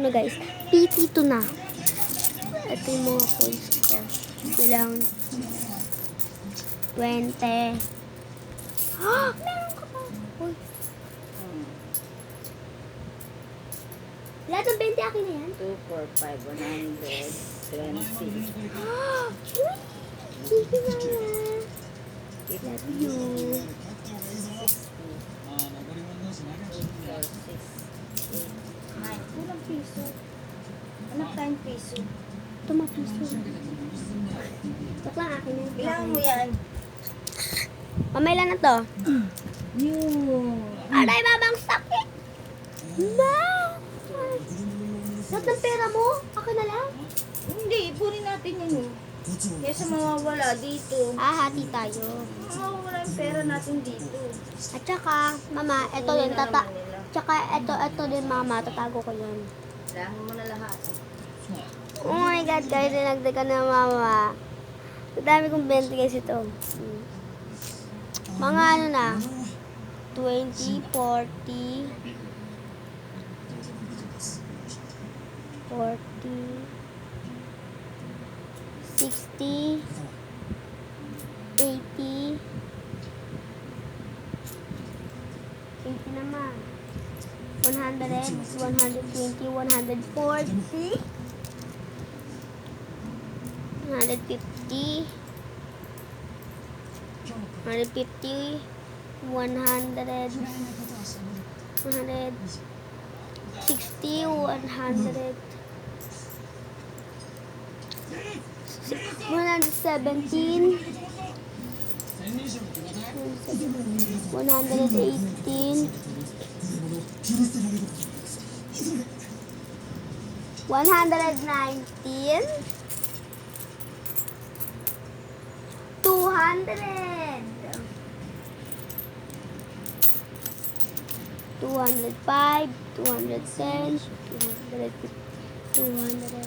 na guys, PT2 na. Ito yung mga coins ko. Bilang 20. Ah! Meron ka pa. Uy. Lahat ng 20 akin na yan? 2, 4, 5, 120. Ah! Uy! Thank you, Mama. Love you. 9. Kulang piso. Anak tayong piso. Ito mapiso. Ito lang akin na. Ilangan mo yan. Mamay lang na to. Yun. Aray, babang sakit! Wow! Lahat ng pera mo? Akin na lang? Hindi, ipunin natin yan. Kesa mawawala dito. Hati tayo. Mawawala yung pera natin dito. At saka, mama, ito din, tsaka ito din, mama, tatago ko yun. Ilangan mo na lahat. Oh my God, guys, dinagdagan na mama. Ang dami kong 20 guys ito. Mga ano na, 20, 40, 60, 80, 80 naman. 100, 120, 140, 150, 150, 100, 160, 100, 117, 118, 119, 200, 205, 210, 250, 200.